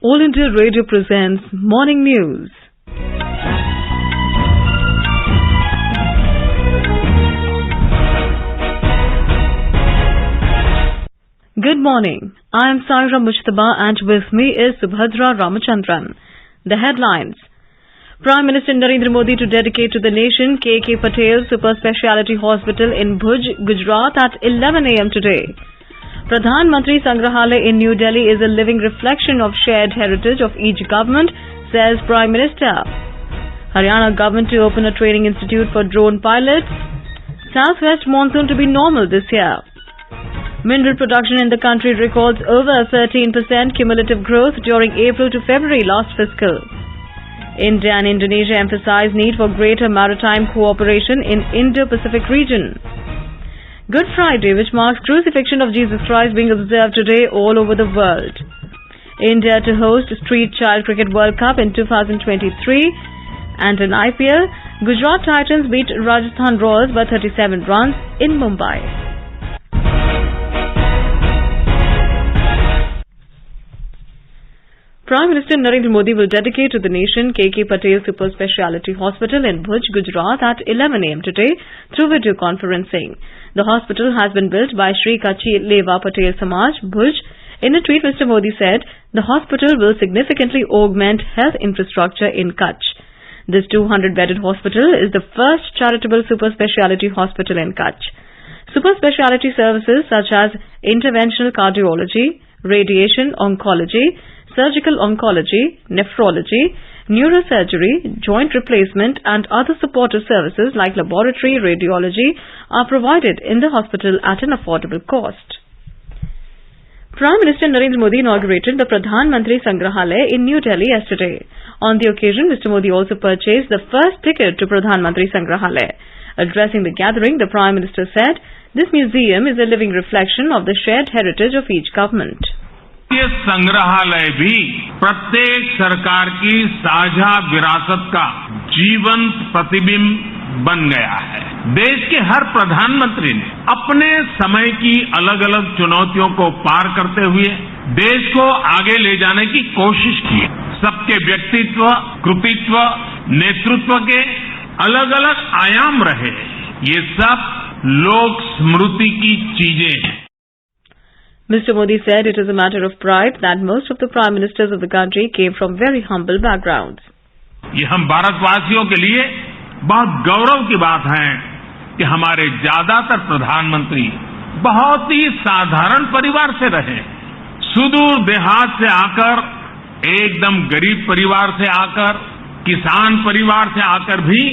All India Radio presents Morning News. Good morning. I am Sangra and with me is Subhadra Ramachandran. The headlines. Prime Minister Narendra Modi to dedicate to the nation K.K. Patel Super Speciality Hospital in Bhuj, Gujarat at 11 a.m. today. Pradhan Mantri Sangra in New Delhi is a living reflection of shared heritage of each government, says Prime Minister. Haryana government to open a training institute for drone pilots. Southwest monsoon to be normal this year. Mineral production in the country records over 13% cumulative growth during April to February last fiscal. India and Indonesia emphasize need for greater maritime cooperation in Indo-Pacific region. Good Friday, which marks crucifixion of Jesus Christ, being observed today all over the world. India to host Street Child Cricket World Cup in 2023. And in IPL, Gujarat Titans beat Rajasthan Royals by 37 runs in Mumbai. Prime Minister Narendra Modi will dedicate to the nation K.K. Patel Super Speciality Hospital in Bhuj, Gujarat at 11 a.m. today through video conferencing. The hospital has been built by Shri Kachi Leva Patel Samaj, Bhuj. In a tweet, Mr. Modi said, the hospital will significantly augment health infrastructure in Kutch. This 200-bedded hospital is the first charitable super speciality hospital in Kutch. Super speciality services such as interventional cardiology, radiation oncology, surgical oncology, nephrology, neurosurgery, joint replacement and other supportive services like laboratory radiology are provided in the hospital at an affordable cost. Prime Minister Narendra Modi inaugurated the Pradhan Mantri Sangra in New Delhi yesterday. On the occasion, Mr. Modi also purchased the first ticket to Pradhan Mantri Sangra. Addressing the gathering, the Prime Minister said, this museum is a living reflection of the shared heritage of each government. ये संग्रहालय भी प्रत्येक सरकार की साझा विरासत का जीवंत प्रतिबिंब बन गया है। देश के हर प्रधानमंत्री ने अपने समय की अलग अलग चुनौतियों को पार करते हुए देश को आगे ले जाने की कोशिश की। सबके व्यक्तित्व, कृतित्व, नेतृत्व के अलग अलग आयाम रहे। ये सब लोक स्मृति की चीजें हैं। Mr. Modi said it is a matter of pride that most of the prime ministers of the country came from very humble backgrounds. ये हम भारतवासियों के लिए बहुत गौरव की बात है कि हमारे ज्यादातर प्रधानमंत्री बहुत ही साधारण परिवार से रहे। सुदूर देहात से आकर, एकदम गरीब परिवार से आकर, किसान परिवार से आकर भी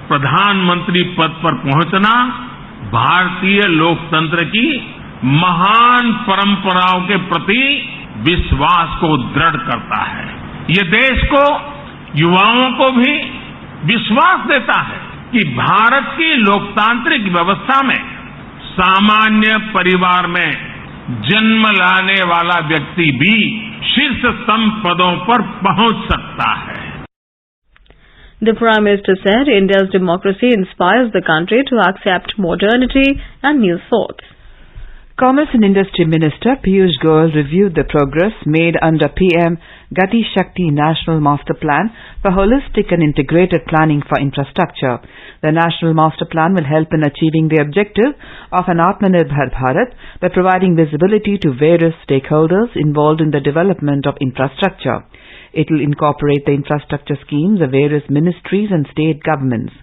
प्रधानमंत्री पद पर पहुंचना भारतीय लोकतंत्र की महान परंपराओं के प्रति विश्वास को दृढ़ करता है। ये देश को, युवाओं को भी विश्वास देता है कि भारत की लोकतांत्रिक व्यवस्था में सामान्य परिवार में जन्म लाने वाला व्यक्ति भी शीर्ष स्तंभ पदों पर पहुंच सकता है। The Prime Minister said India's democracy inspires the country to accept modernity and new thoughts. Commerce and Industry Minister Piyush Goyal reviewed the progress made under PM Gati Shakti National Master Plan for holistic and integrated planning for infrastructure. The National Master Plan will help in achieving the objective of an Atmanirbhar Bharat by providing visibility to various stakeholders involved in the development of infrastructure. It will incorporate the infrastructure schemes of various ministries and state governments.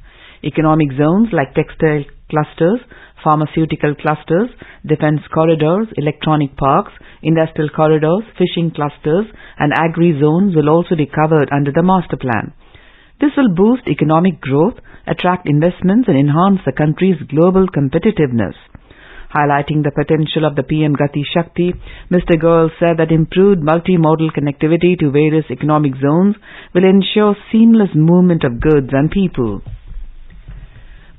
Economic zones like textile clusters, pharmaceutical clusters, defense corridors, electronic parks, industrial corridors, fishing clusters and agri-zones will also be covered under the master plan. This will boost economic growth, attract investments and enhance the country's global competitiveness. Highlighting the potential of the PM Gati Shakti, Mr. Goyal said that improved multimodal connectivity to various economic zones will ensure seamless movement of goods and people.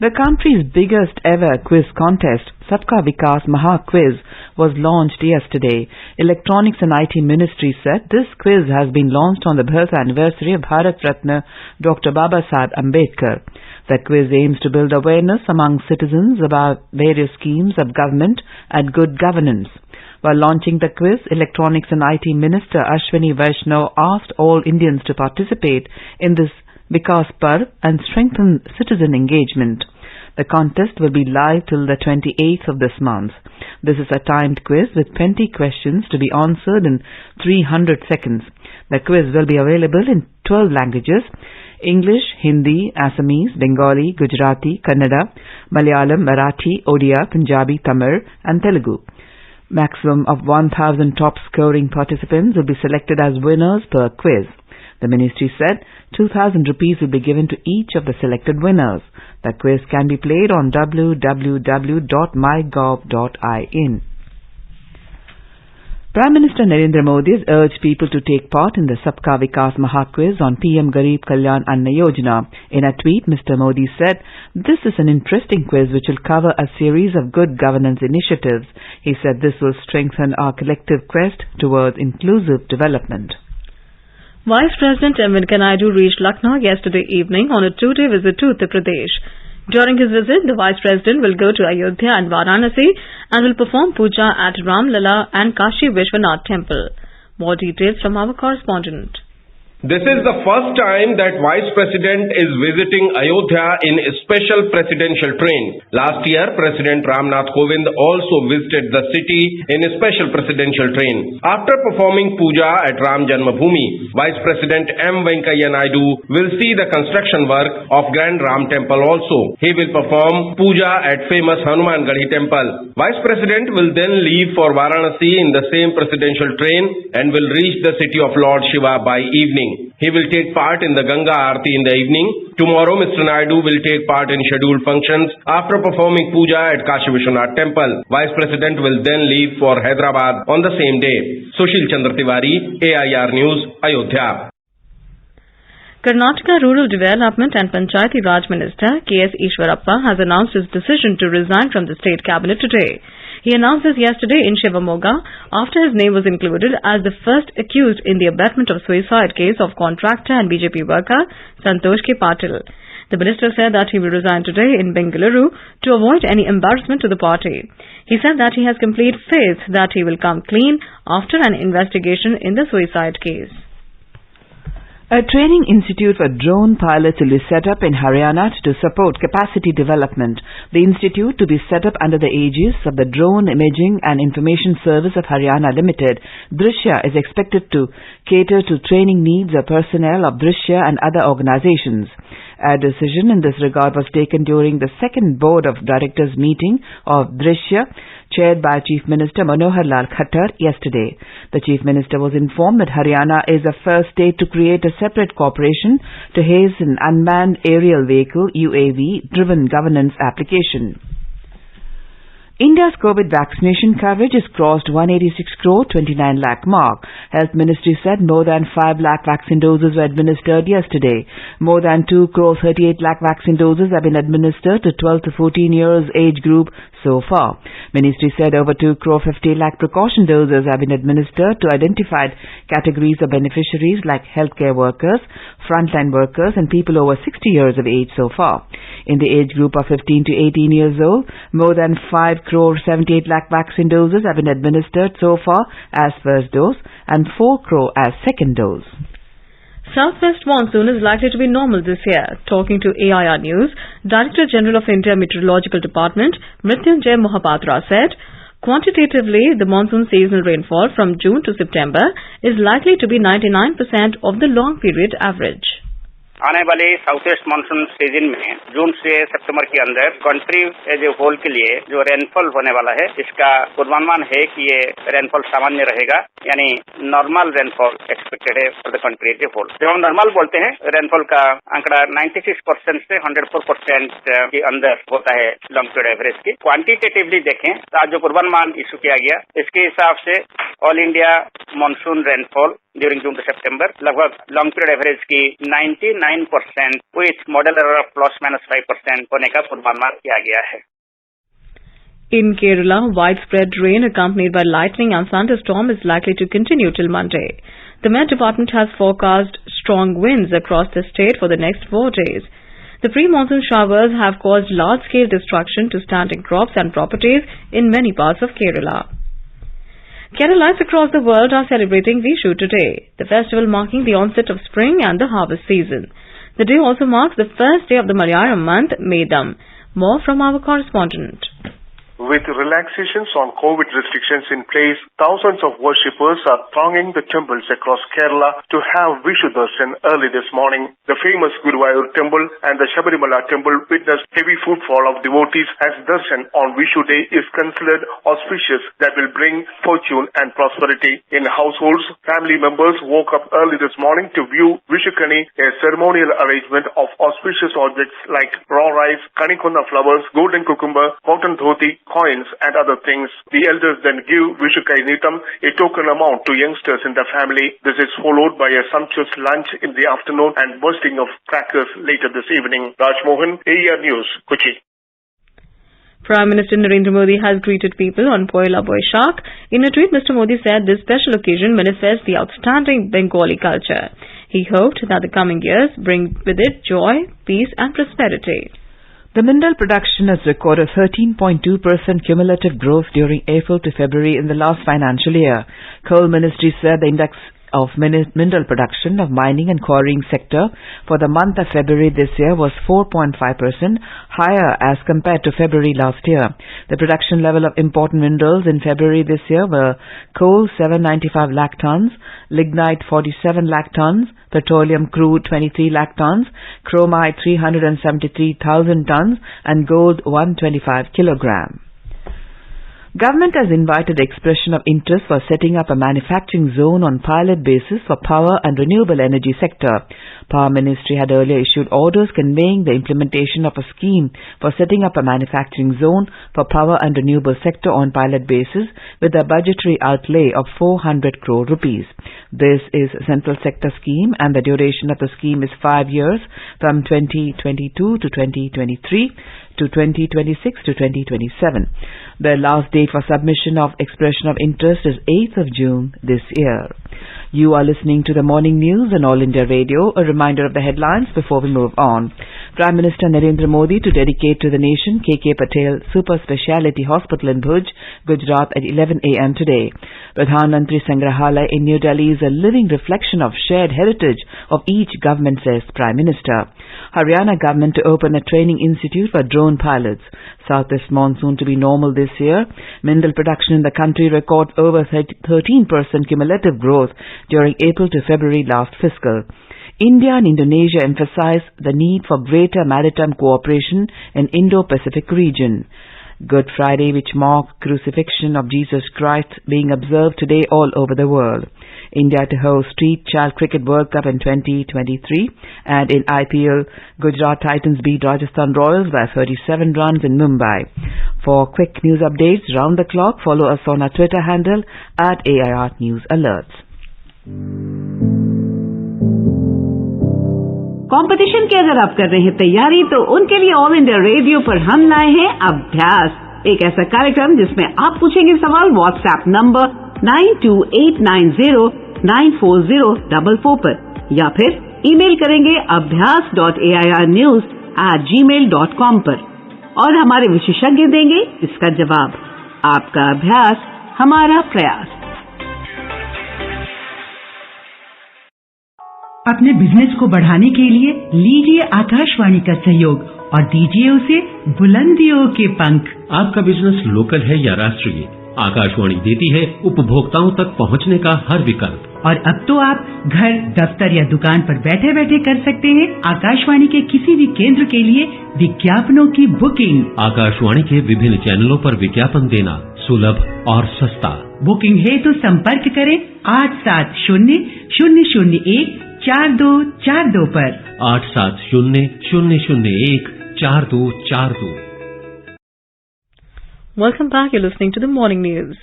The country's biggest ever quiz contest, Sabka Vikas Maha Quiz, was launched yesterday. Electronics and IT Ministry said this quiz has been launched on the birth anniversary of Bharat Ratna Dr. Babasaheb Ambedkar. The quiz aims to build awareness among citizens about various schemes of government and good governance. While launching the quiz, Electronics and IT Minister Ashwini Vaishnaw asked all Indians to participate in this Vikas Parv and strengthen citizen engagement. The contest will be live till the 28th of this month. This is a timed quiz with 20 questions to be answered in 300 seconds. The quiz will be available in 12 languages: English, Hindi, Assamese, Bengali, Gujarati, Kannada, Malayalam, Marathi, Odia, Punjabi, Tamil and Telugu. Maximum of 1,000 top scoring participants will be selected as winners per quiz. The ministry said 2,000 rupees will be given to each of the selected winners. The quiz can be played on www.mygov.in. Prime Minister Narendra Modi has urged people to take part in the Sabka Vikas Mahaquiz on PM Garib Kalyan Anna Yojana. In a tweet, Mr. Modi said, "This is an interesting quiz which will cover a series of good governance initiatives." He said this will strengthen our collective quest towards inclusive development. Vice President M. Venkaiah Naidu reached Lucknow yesterday evening on a two-day visit to Uttar Pradesh. During his visit, the Vice President will go to Ayodhya and Varanasi and will perform puja at Ram Lalla and Kashi Vishwanath Temple. More details from our correspondent. This is the first time that Vice President is visiting Ayodhya in a special presidential train. Last year, President Ramnath Kovind also visited the city in a special presidential train. After performing puja at Ram Janmabhoomi, Vice President M. Venkaiah Naidu will see the construction work of Grand Ram Temple also. He will perform puja at famous Hanumangarhi Temple. Vice President will then leave for Varanasi in the same presidential train and will reach the city of Lord Shiva by evening. He will take part in the Ganga Aarti in the evening. Tomorrow, Mr. Naidu will take part in scheduled functions after performing puja at Kashi Vishwanath Temple. Vice President will then leave for Hyderabad on the same day. Sushil Chandra Tiwari, AIR News, Ayodhya. Karnataka Rural Development and Panchayati Raj Minister K.S. Ishwarappa has announced his decision to resign from the state cabinet today. He announced this yesterday in Shivamogga after his name was included as the first accused in the abetment of suicide case of contractor and BJP worker Santosh K. Patil. The minister said that he will resign today in Bengaluru to avoid any embarrassment to the party. He said that he has complete faith that he will come clean after an investigation in the suicide case. A training institute for drone pilots will be set up in Haryana to support capacity development. The institute, to be set up under the aegis of the Drone Imaging and Information Service of Haryana Limited, Drishya, is expected to cater to training needs of personnel of Drishya and other organizations. A decision in this regard was taken during the second Board of Directors meeting of Drishya, chaired by Chief Minister Manohar Lal Khattar yesterday. The Chief Minister was informed that Haryana is the first state to create a separate corporation to hasten unmanned aerial vehicle UAV-driven governance application. India's COVID vaccination coverage has crossed 186 crore 29 lakh mark. Health Ministry said more than 5 lakh vaccine doses were administered yesterday. More than 2 crore 38 lakh vaccine doses have been administered to 12 to 14 years age group so far. Ministry said over 2 crore 50 lakh precaution doses have been administered to identified categories of beneficiaries like healthcare workers, frontline workers and people over 60 years of age so far. In the age group of 15 to 18 years old, more than 5 crore 78 lakh vaccine doses have been administered so far as first dose and 4 crore as second dose. Southwest monsoon is likely to be normal this year. Talking to AIR News, Director General of India Meteorological Department Mrityunjay Mohapatra said, quantitatively, the monsoon seasonal rainfall from June to September is likely to be 99% of the long period average. आने वाले south west monsoon season में जून से सितंबर के अंदर country as a whole के लिए जो rainfall होने वाला है इसका पूर्वानुमान है कि ये रेनफॉल सामान्य रहेगा, यानी नॉर्मल रेनफॉल एक्सपेक्टेड है for the country as a whole. जब हम नॉर्मल बोलते हैं रेनफॉल का आंकड़ा 96% से 104% के अंदर होता है लॉन्ग पीरियड एवरेज की। क्वांटिटेटिवली देखें तो आज जो पूर्वानुमान इशू किया गया इसके हिसाब से all India monsoon rainfall during June to September लगभग लॉन्ग पीरियड एवरेज की 99% विथ मॉडल एरर ऑफ ±5% होने का पूर्वानुमान किया गया है। In Kerala, widespread rain accompanied by lightning and thunderstorm is likely to continue till Monday. The Met Department has forecast strong winds across the state for the next 4 days. The pre-monsoon showers have caused large-scale destruction to standing crops and properties in many parts of Kerala. Keralites across the world are celebrating Vishu today, the festival marking the onset of spring and the harvest season. The day also marks the first day of the Malayalam month, Medam. More from our correspondent. With relaxations on COVID restrictions in place, thousands of worshippers are thronging the temples across Kerala to have Vishu Darshan early this morning. The famous Guruvayur temple and the Shabarimala temple witnessed heavy footfall of devotees as Darshan on Vishu Day is considered auspicious that will bring fortune and prosperity. In households, family members woke up early this morning to view Vishukani, a ceremonial arrangement of auspicious objects like raw rice, kanikonna flowers, golden cucumber, cotton dhoti, coins and other things. The elders then give Vishukai Nitam, a token amount to youngsters in the family. This is followed by a sumptuous lunch in the afternoon and bursting of crackers later this evening. Raj Mohan, AER News, Kochi. Prime Minister Narendra Modi has greeted people on Poila Boishakh. In a tweet, Mr. Modi said this special occasion manifests the outstanding Bengali culture. He hoped that the coming years bring with it joy, peace and prosperity. The mineral production has recorded 13.2% cumulative growth during April to February in the last financial year. Coal Ministry said the index of mineral production of mining and quarrying sector for the month of February this year was 4.5% higher as compared to February last year. The production level of important minerals in February this year were coal 795 lakh tons, lignite 47 lakh tons, petroleum crude 23 lakh tons, chromite 373,000 tons and gold 125 kilogram. Government has invited expression of interest for setting up a manufacturing zone on pilot basis for power and renewable energy sector. Power Ministry had earlier issued orders conveying the implementation of a scheme for setting up a manufacturing zone for power and renewable sector on pilot basis with a budgetary outlay of 400 crore rupees. This is a central sector scheme and the duration of the scheme is 5 years from 2022 to 2023 to 2026 to 2027. The last date for submission of expression of interest is 8th of June this year. You are listening to the morning news on All India Radio. A reminder of the headlines before we move on. Prime Minister Narendra Modi to dedicate to the nation KK Patel Super Speciality Hospital in Bhuj, Gujarat at 11 a.m. today. Pradhan Mantri Sangra in New Delhi is a living reflection of shared heritage of each government, says Prime Minister. Haryana government to open a training institute for drone pilots. Southwest monsoon to be normal this year. Mineral production in the country record over 13% cumulative growth during April to February last fiscal. India and Indonesia emphasize the need for greater maritime cooperation in Indo-Pacific region. Good Friday, which marks crucifixion of Jesus Christ, being observed today all over the world. India to host Street Child Cricket World Cup in 2023, and in IPL, Gujarat Titans beat Rajasthan Royals by 37 runs in Mumbai. For quick news updates round the clock, follow us on our Twitter handle @AIR News Alerts. Competition की अगर आप कर रहे हैं तैयारी तो उनके लिए ऑल इंडिया रेडियो पर हम लाए हैं अभ्यास, एक ऐसा कार्यक्रम जिसमें आप पूछेंगे सवाल व्हाट्सएप नंबर 9289094044 पर या फिर ईमेल करेंगे abhyas.airnews@gmail.com पर और हमारे विशेषज्ञ देंगे इसका जवाब। आपका अभ्यास हमारा प्रयास। अपने बिजनेस को बढ़ाने के लिए लीजिए आकाशवाणी का सहयोग और दीजिए उसे बुलंदियों के पंख। आपका बिजनेस लोकल है या राष्ट्रीय, आकाशवाणी देती है उपभोक्ताओं तक पहुंचने का हर विकल्प। और अब तो आप घर, दफ्तर या दुकान पर बैठे बैठे कर सकते हैं आकाशवाणी के किसी भी केंद्र के लिए विज्ञापनों की बुकिंग। आकाशवाणी के विभिन्न चैनलों पर विज्ञापन देना सुलभ और सस्ता। बुकिंग है तो संपर्क करें 8700014242 पर 8700014242। Welcome back. You're listening to the morning news.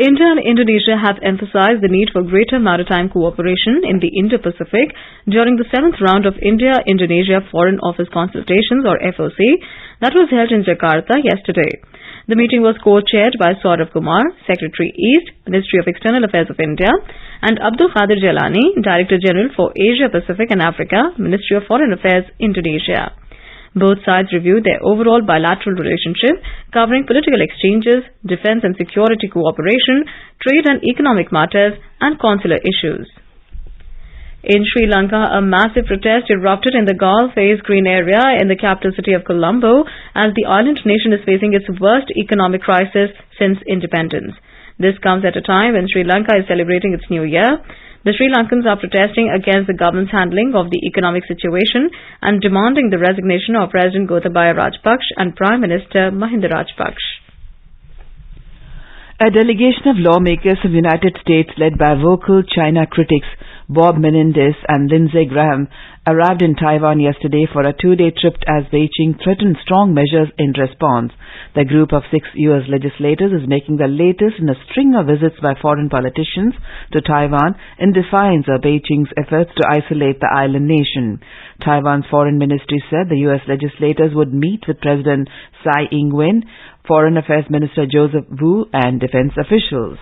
India and Indonesia have emphasized the need for greater maritime cooperation in the Indo-Pacific during the 7th round of India-Indonesia Foreign Office Consultations or FOC that was held in Jakarta yesterday. The meeting was co-chaired by Saurabh Kumar, Secretary East, Ministry of External Affairs of India, and Abdul Qadir Jalani, Director General for Asia Pacific and Africa, Ministry of Foreign Affairs, Indonesia. Both sides reviewed their overall bilateral relationship, covering political exchanges, defense and security cooperation, trade and economic matters, and consular issues. In Sri Lanka, a massive protest erupted in the Galle Face Green area in the capital city of Colombo as the island nation is facing its worst economic crisis since independence. This comes at a time when Sri Lanka is celebrating its new year. The Sri Lankans are protesting against the government's handling of the economic situation and demanding the resignation of President Gotabaya Rajapaksa and Prime Minister Mahinda Rajapaksa. A delegation of lawmakers of the United States led by vocal China critics Bob Menendez and Lindsey Graham arrived in Taiwan yesterday for a two-day trip as Beijing threatened strong measures in response. The group of 6 U.S. legislators is making the latest in a string of visits by foreign politicians to Taiwan in defiance of Beijing's efforts to isolate the island nation. Taiwan's foreign ministry said the U.S. legislators would meet with President Tsai Ing-wen, Foreign Affairs Minister Joseph Wu, and defense officials.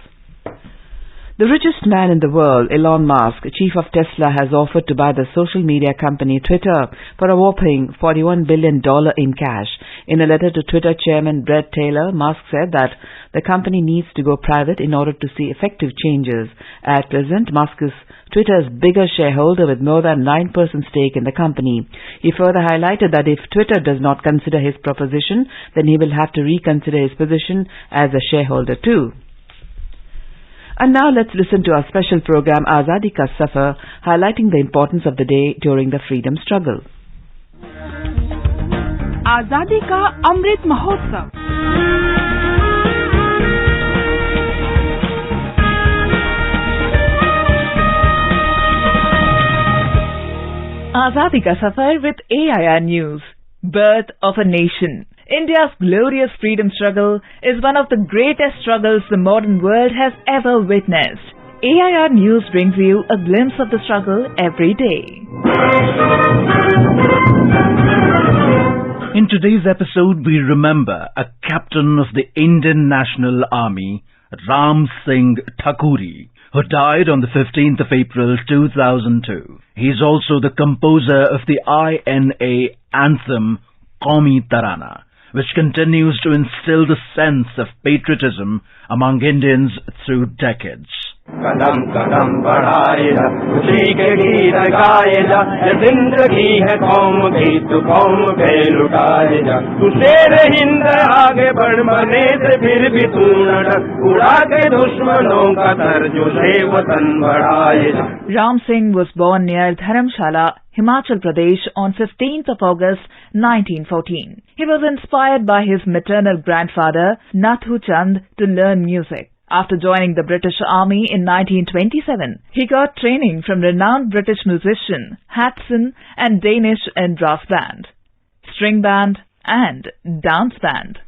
The richest man in the world, Elon Musk, chief of Tesla, has offered to buy the social media company Twitter for a whopping $41 billion in cash. In a letter to Twitter chairman Bret Taylor, Musk said that the company needs to go private in order to see effective changes. At present, Musk is Twitter's bigger shareholder with more than 9% stake in the company. He further highlighted that if Twitter does not consider his proposition, then he will have to reconsider his position as a shareholder too. And now let's listen to our special program Azadi Ka Safar, highlighting the importance of the day during the freedom struggle. Azadi Ka Amrit Mahotsav. Azadi Ka Safar with AIR News. Birth of a Nation. India's glorious freedom struggle is one of the greatest struggles the modern world has ever witnessed. AIR News brings you a glimpse of the struggle every day. In today's episode, we remember a captain of the Indian National Army, Ram Singh Thakuri, who died on the 15th of April 2002. He is also the composer of the INA anthem, Qaumi Tarana, which continues to instill the sense of patriotism among Indians through decades. कदम कदम बढ़ाए जा खुशी के गीत गाए जा ये जिंदगी है कौम की तू कौम पे लुटाए जा तू शेर हिंद आगे बढ़ मरने से फिर भी तू न डर उड़ा के दुश्मनों का सर जो है वतन बढ़ाए जा. Ram Singh was born near Dharamshala, Himachal Pradesh on 15th of August 1914. He was inspired by his maternal grandfather Nathu Chand to learn music. After joining the British Army in 1927, he got training from renowned British musician Hatson and Danish and brass band, string band and dance band.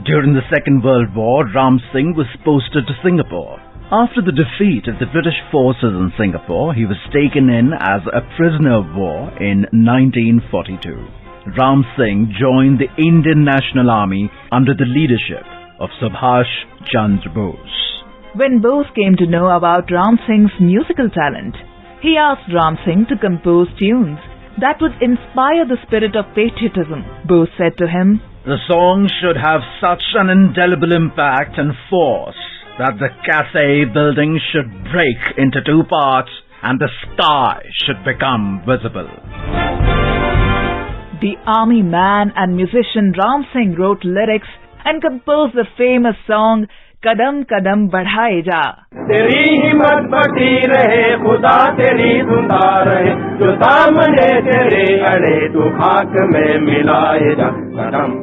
During the Second World War, Ram Singh was posted to Singapore. After the defeat of the British forces in Singapore, he was taken in as a prisoner of war in 1942. Ram Singh joined the Indian National Army under the leadership of Subhash Chandra Bose. When Bose came to know about Ram Singh's musical talent, he asked Ram Singh to compose tunes that would inspire the spirit of patriotism. Bose said to him, "The song should have such an indelible impact and force that the Cathay building should break into two parts and the sky should become visible." The army man and musician Ram Singh wrote lyrics and composed the famous song Kadam Kadam Badhaye Ja. तेरी हिम्मत बढ़ती रहे खुदा तेरी धुंधा रहे जो सामने तेरे अड़े तू खाक में मिलाए जा कदम.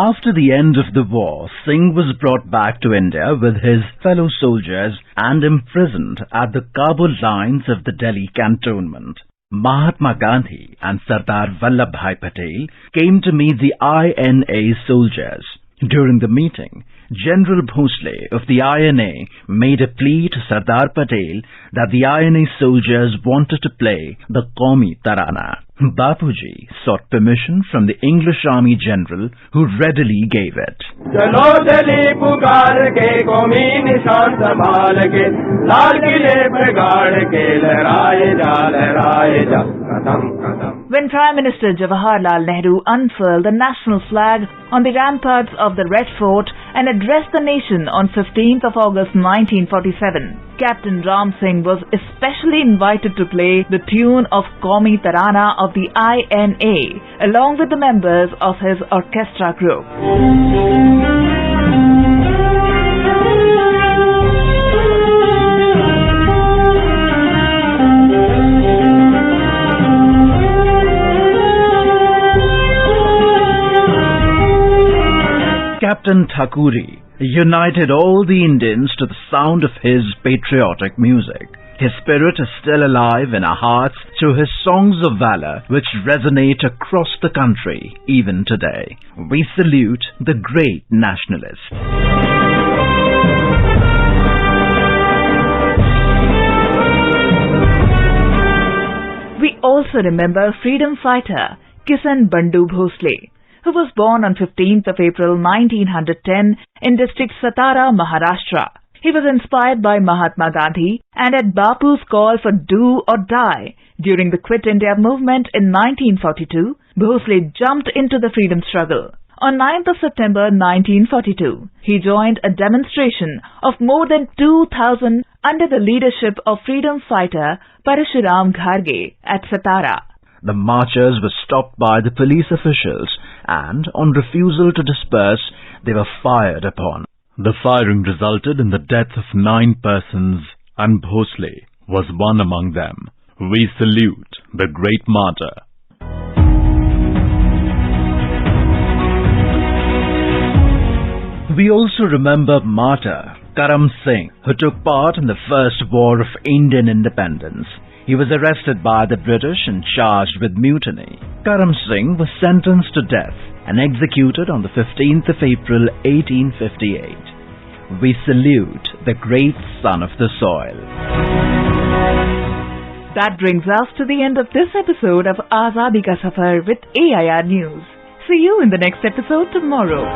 After the end of the war, Singh was brought back to India with his fellow soldiers and imprisoned at the Kabul lines of the Delhi cantonment. Mahatma Gandhi and Sardar Vallabhbhai Patel came to meet the INA soldiers. During the meeting, General Bhosle of the INA made a plea to Sardar Patel that the INA soldiers wanted to play the Qaumi Tarana. Bapuji sought permission from the English Army General, who readily gave it. चलो चली पुकार के कौमी निशान संभाल के लाल किले पे गाड़ के लहराए जा कदम कदम. When Prime Minister Jawaharlal Nehru unfurled the national flag on the ramparts of the Red Fort and addressed the nation on 15th of August 1947, Captain Ram Singh was especially invited to play the tune of Qaumi Tarana of the INA along with the members of his orchestra group. Captain Thakuri united all the Indians to the sound of his patriotic music. His spirit is still alive in our hearts through his songs of valor, which resonate across the country even today. We salute the great nationalist. We also remember freedom fighter Kisan Bandhu Bhosle, who was born on 15th of April 1910 in district Satara, Maharashtra. He was inspired by Mahatma Gandhi and at Bapu's call for do or die. During the Quit India movement in 1942, Bhosle jumped into the freedom struggle. On 9th of September 1942, he joined a demonstration of more than 2,000 under the leadership of freedom fighter Parashuram Gharge at Satara. The marchers were stopped by the police officials and, on refusal to disperse, they were fired upon. The firing resulted in the death of 9 persons, and Bhosle was one among them. We salute the great martyr. We also remember martyr Karam Singh, who took part in the First War of Indian Independence. He was arrested by the British and charged with mutiny. Karam Singh was sentenced to death and executed on the 15th of April 1858. We salute the great son of the soil. That brings us to the end of this episode of Azadi Ka Safar with AIR News. See you in the next episode tomorrow.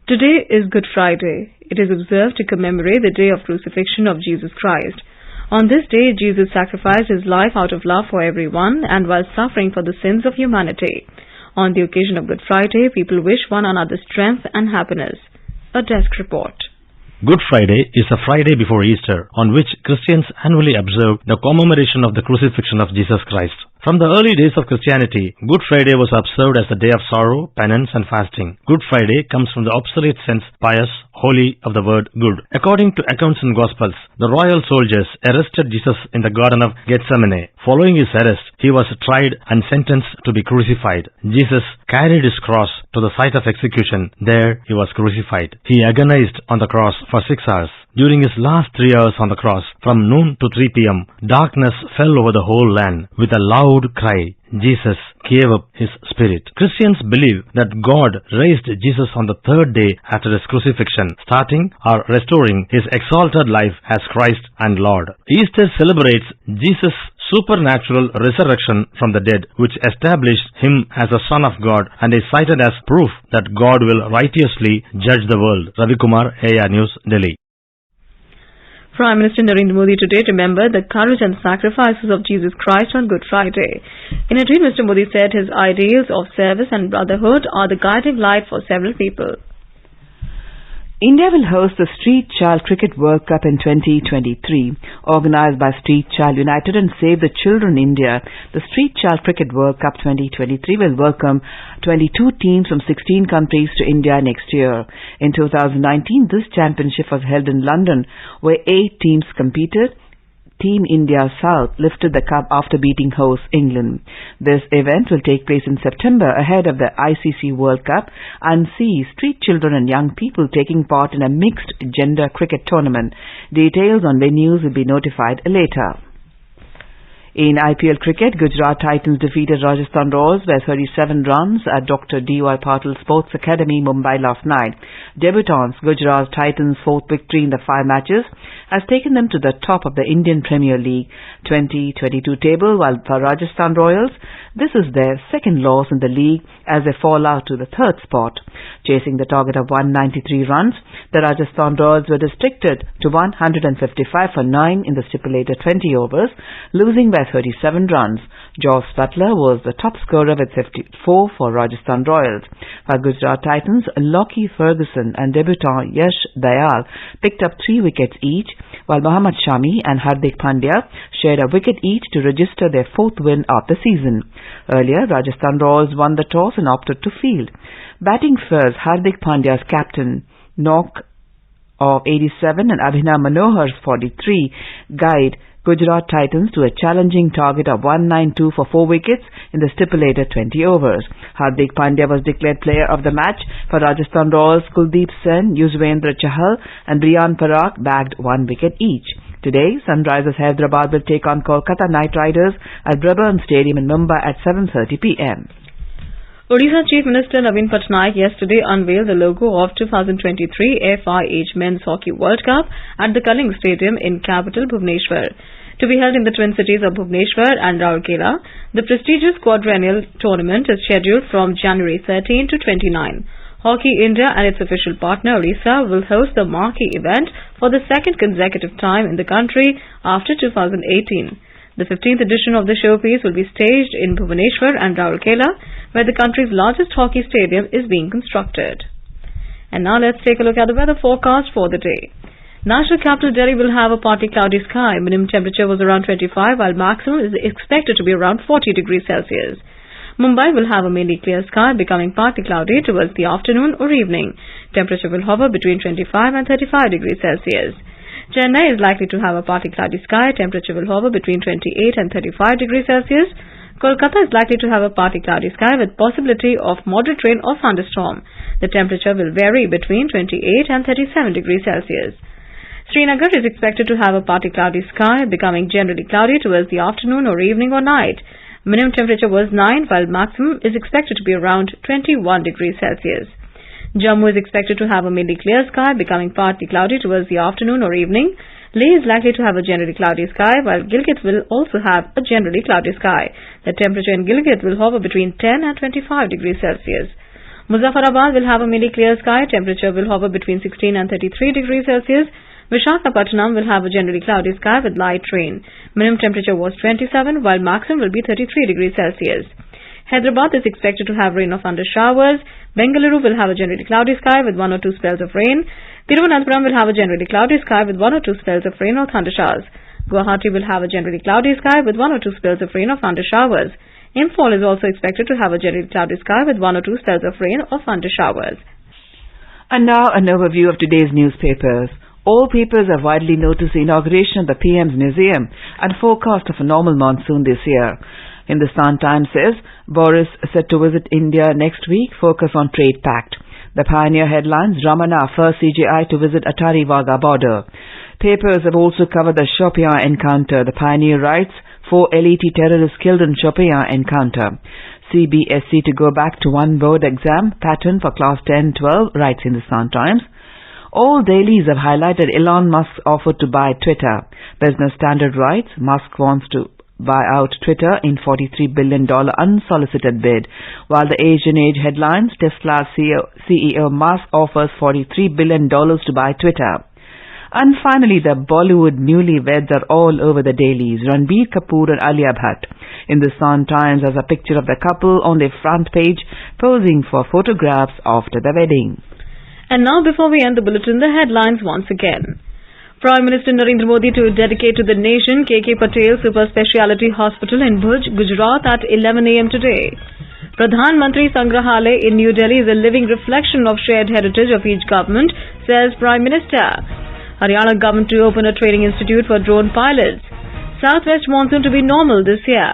Today is Good Friday. It is observed to commemorate the day of crucifixion of Jesus Christ. On this day, Jesus sacrificed his life out of love for everyone and while suffering for the sins of humanity. On the occasion of Good Friday, people wish one another strength and happiness. A desk report. Good Friday is a Friday before Easter, on which Christians annually observe the commemoration of the crucifixion of Jesus Christ. From the early days of Christianity, Good Friday was observed as a day of sorrow, penance and fasting. Good Friday comes from the obsolete sense pious, holy of the word good. According to accounts in Gospels, the royal soldiers arrested Jesus in the Garden of Gethsemane. Following his arrest, he was tried and sentenced to be crucified. Jesus carried his cross to the site of execution. There he was crucified. He agonized on the cross for 6 hours. During his last 3 hours on the cross, from noon to 3 p.m., darkness fell over the whole land. With a loud cry, Jesus gave up his spirit. Christians believe that God raised Jesus on the 3rd day after his crucifixion, starting or restoring his exalted life as Christ and Lord. Easter celebrates Jesus' supernatural resurrection from the dead, which established him as a Son of God and is cited as proof that God will righteously judge the world. Ravi Kumar, AIR News, Delhi. Prime Minister Narendra Modi today remembered the courage and sacrifices of Jesus Christ on Good Friday. In a tweet, Mr. Modi said his ideals of service and brotherhood are the guiding light for several people. India will host the Street Child Cricket World Cup in 2023. Organized by Street Child United and Save the Children India, the Street Child Cricket World Cup 2023 will welcome 22 teams from 16 countries to India next year. In 2019, this championship was held in London, where 8 teams competed. Team India South lifted the cup after beating host England. This event will take place in September ahead of the ICC World Cup and see street children and young people taking part in a mixed gender cricket tournament. Details on venues will be notified later. In IPL cricket, Gujarat Titans defeated Rajasthan Royals by 37 runs at Dr. D.Y. Patil Sports Academy, Mumbai last night. Debutants Gujarat Titans' fourth victory in the 5 matches has taken them to the top of the Indian Premier League 2022 table, while for Rajasthan Royals, this is their second loss in the league as they fall out to the third spot. Chasing the target of 193 runs, the Rajasthan Royals were restricted to 155 for 9 in the stipulated 20 overs, losing by 37 runs. Joss Butler was the top scorer with 54 for Rajasthan Royals. For Gujarat Titans, Lockie Ferguson and debutant Yash Dayal picked up 3 wickets each, while Mohammad Shami and Hardik Pandya shared a wicket each to register their 4th win of the season. Earlier, Rajasthan Royals won the toss and opted to field. Batting first, Hardik Pandya's captain, knock of 87 and Abhinav Manohar's 43 guide Gujarat Titans to a challenging target of 192 for 4 wickets in the stipulated 20 overs. Hardik Pandya was declared player of the match. For Rajasthan Royals, Kuldeep Sen, Yuzvendra Chahal and Riyan Parag bagged 1 wicket each. Today, Sunrisers Hyderabad will take on Kolkata Knight Riders at Pradhan Stadium in Mumbai at 7:30 p.m. Odisha Chief Minister Naveen Patnaik yesterday unveiled the logo of 2023 FIH Men's Hockey World Cup at the Kaling Stadium in capital Bhubaneswar. To be held in the twin cities of Bhubaneswar and Rourkela, the prestigious quadrennial tournament is scheduled from January 13 to 29. Hockey India and its official partner Odisha will host the marquee event for the second consecutive time in the country after 2018. The 15th edition of the showpiece will be staged in Bhubaneswar and Rourkela, where the country's largest hockey stadium is being constructed. And now let's take a look at the weather forecast for the day. National capital Delhi will have a partly cloudy sky. Minimum temperature was around 25, while maximum is expected to be around 40 degrees Celsius. Mumbai will have a mainly clear sky, becoming partly cloudy towards the afternoon or evening. Temperature will hover between 25 and 35 degrees Celsius. Chennai is likely to have a partly cloudy sky. Temperature will hover between 28 and 35 degrees Celsius. Kolkata is likely to have a partly cloudy sky with possibility of moderate rain or thunderstorm. The temperature will vary between 28 and 37 degrees Celsius. Srinagar is expected to have a partly cloudy sky, becoming generally cloudy towards the afternoon or evening or night. Minimum temperature was 9, while maximum is expected to be around 21 degrees Celsius. Jammu is expected to have a mainly clear sky, becoming partly cloudy towards the afternoon or evening. Leh is likely to have a generally cloudy sky, while Gilgit will also have a generally cloudy sky. The temperature in Gilgit will hover between 10 and 25 degrees Celsius. Muzaffarabad will have a mainly clear sky. Temperature will hover between 16 and 33 degrees Celsius. Visakhapatnam will have a generally cloudy sky with light rain. Minimum temperature was 27, while maximum will be 33 degrees Celsius. Hyderabad is expected to have rain or thunder showers. Bengaluru will have a generally cloudy sky with 1 or 2 spells of rain. Thiruvananthapuram will have a generally cloudy sky with 1 or 2 spells of rain or thunder showers. Guwahati will have a generally cloudy sky with 1 or 2 spells of rain or thunder showers. Imphal is also expected to have a generally cloudy sky with 1 or 2 spells of rain or thunder showers. And now an overview of today's newspapers. All papers have widely noticed the inauguration of the PM's museum and forecast of a normal monsoon this year. Hindustan Times says, Boris set to visit India next week, focus on trade pact. The Pioneer headlines, Ramana first CJI to visit Atari Wagah border. Papers have also covered the Shopian encounter. The Pioneer writes, 4 LET terrorists killed in Shopian encounter. CBSE to go back to one board exam pattern for class 10-12, writes Hindustan Times. All dailies have highlighted Elon Musk's offer to buy Twitter. Business Standard writes, Musk wants to buy out Twitter in $43 billion unsolicited bid, while the Age and Age headlines, Tesla CEO Musk offers $43 billion to buy Twitter. And finally, the Bollywood newlyweds are all over the dailies. Ranbir Kapoor and Alia Bhatt. Hindustan Times has a picture of the couple on their front page posing for photographs after the wedding. And now, before we end the bulletin, the headlines once again. Prime Minister Narendra Modi to dedicate to the nation KK Patel Super Speciality Hospital in Bhuj, Gujarat at 11 a.m. today. Pradhan Mantri Sangra in New Delhi is a living reflection of shared heritage of each government, says Prime Minister. Haryana government to open a training institute for drone pilots. Southwest monsoon to be normal this year.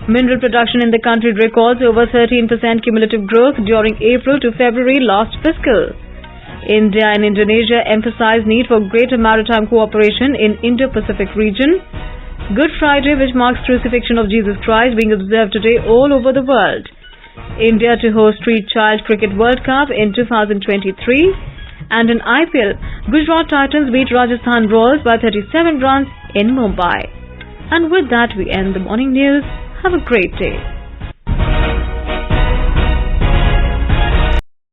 Mineral production in the country records over 13% cumulative growth during April to February last fiscal. India and Indonesia emphasize need for greater maritime cooperation in Indo-Pacific region. Good Friday, which marks crucifixion of Jesus Christ, being observed today all over the world. India to host Street Child Cricket World Cup in 2023. And in IPL, Gujarat Titans beat Rajasthan Royals by 37 runs in Mumbai. And with that, we end the morning news. Have a great day.